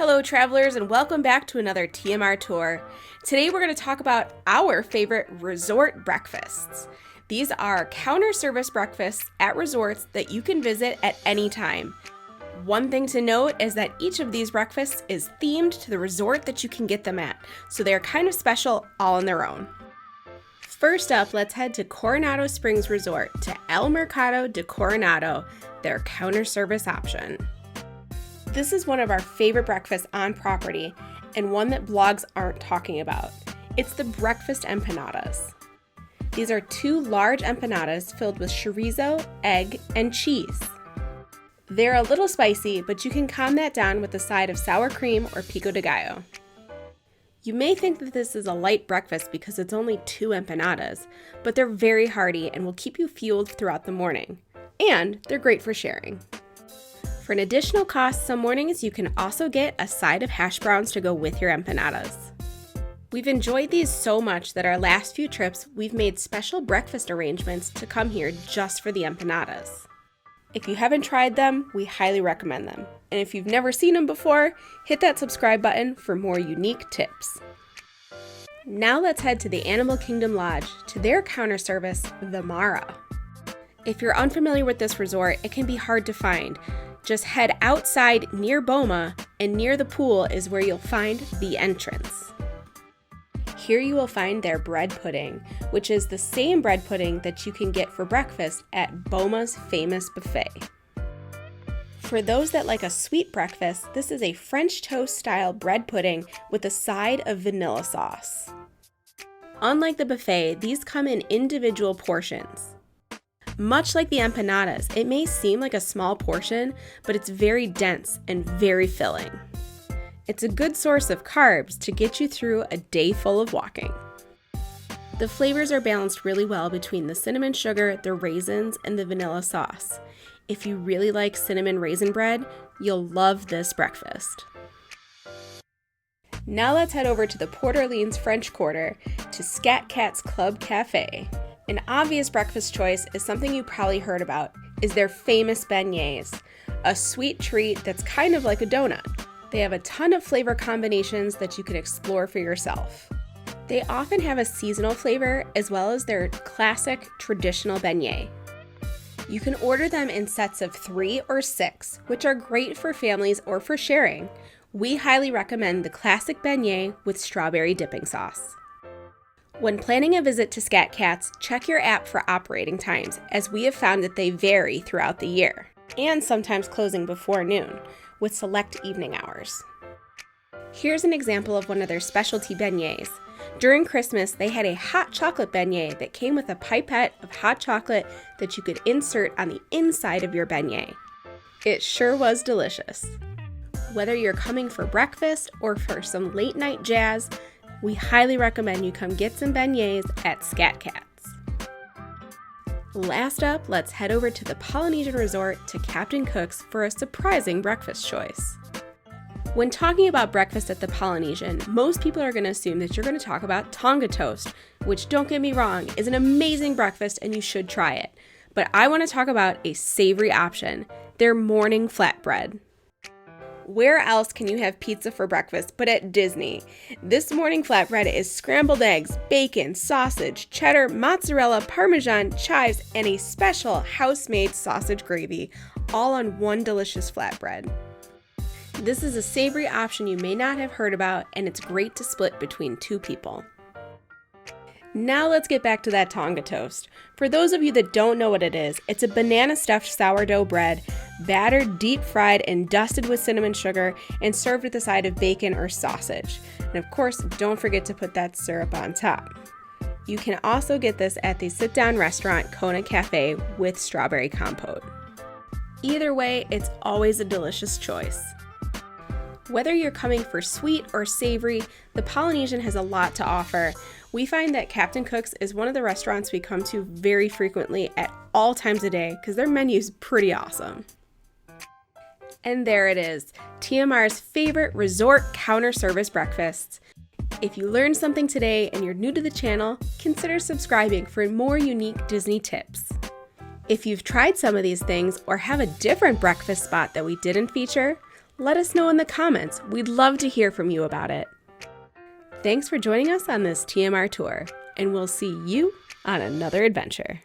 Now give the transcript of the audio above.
Hello travelers and welcome back to another TMR tour. Today we're going to talk about our favorite resort breakfasts. These are counter service breakfasts at resorts that you can visit at any time. One thing to note is that each of these breakfasts is themed to the resort that you can get them at, so they're kind of special all on their own. First up, let's head to Coronado Springs Resort to El Mercado de Coronado, their counter service option. This is one of our favorite breakfasts on property and one that blogs aren't talking about. It's the breakfast empanadas. These are two large empanadas filled with chorizo, egg, and cheese. They're a little spicy, but you can calm that down with a side of sour cream or pico de gallo. You may think that this is a light breakfast because it's only two empanadas, but they're very hearty and will keep you fueled throughout the morning. And they're great for sharing. For an additional cost, some mornings you can also get a side of hash browns to go with your empanadas. We've enjoyed these so much that our last few trips, we've made special breakfast arrangements to come here just for the empanadas. If you haven't tried them, we highly recommend them. And if you've never seen them before, hit that subscribe button for more unique tips. Now let's head to the Animal Kingdom Lodge to their counter service, the Mara. If you're unfamiliar with this resort, it can be hard to find. Just head outside near Boma, and near the pool is where you'll find the entrance. Here you will find their bread pudding, which is the same bread pudding that you can get for breakfast at Boma's famous buffet. For those that like a sweet breakfast, this is a French toast style bread pudding with a side of vanilla sauce. Unlike the buffet, these come in individual portions. Much like the empanadas, it may seem like a small portion, but it's very dense and very filling. It's a good source of carbs to get you through a day full of walking. The flavors are balanced really well between the cinnamon sugar, the raisins, and the vanilla sauce. If you really like cinnamon raisin bread, you'll love this breakfast. Now let's head over to the Port Orleans French Quarter to Scat Cat's Club Cafe. An obvious breakfast choice is something you probably heard about, is their famous beignets, a sweet treat that's kind of like a donut. They have a ton of flavor combinations that you can explore for yourself. They often have a seasonal flavor as well as their classic traditional beignet. You can order them in sets of 3 or 6, which are great for families or for sharing. We highly recommend the classic beignet with strawberry dipping sauce. When planning a visit to Scat Cats, check your app for operating times, as we have found that they vary throughout the year, and sometimes closing before noon, with select evening hours. Here's an example of one of their specialty beignets. During Christmas, they had a hot chocolate beignet that came with a pipette of hot chocolate that you could insert on the inside of your beignet. It sure was delicious. Whether you're coming for breakfast or for some late night jazz, we highly recommend you come get some beignets at Scat Cats. Last up, let's head over to the Polynesian Resort to Captain Cook's for a surprising breakfast choice. When talking about breakfast at the Polynesian, most people are going to assume that you're going to talk about tonga toast, which, don't get me wrong, is an amazing breakfast and you should try it. But I want to talk about a savory option, their morning flatbread. Where else can you have pizza for breakfast but at Disney? This morning flatbread is scrambled eggs, bacon, sausage, cheddar, mozzarella, parmesan, chives, and a special house-made sausage gravy, all on one delicious flatbread. This is a savory option you may not have heard about, and it's great to split between 2 people. Now let's get back to that tonga toast. For those of you that don't know what it is, it's a banana-stuffed sourdough bread, battered, deep-fried, and dusted with cinnamon sugar, and served with a side of bacon or sausage. And of course, don't forget to put that syrup on top. You can also get this at the sit-down restaurant Kona Cafe with strawberry compote. Either way, it's always a delicious choice. Whether you're coming for sweet or savory, the Polynesian has a lot to offer. We find that Captain Cook's is one of the restaurants we come to very frequently at all times of day because their menu's pretty awesome. And there it is, TMR's favorite resort counter service breakfasts. If you learned something today and you're new to the channel, consider subscribing for more unique Disney tips. If you've tried some of these things or have a different breakfast spot that we didn't feature, let us know in the comments. We'd love to hear from you about it. Thanks for joining us on this TMR tour, and we'll see you on another adventure.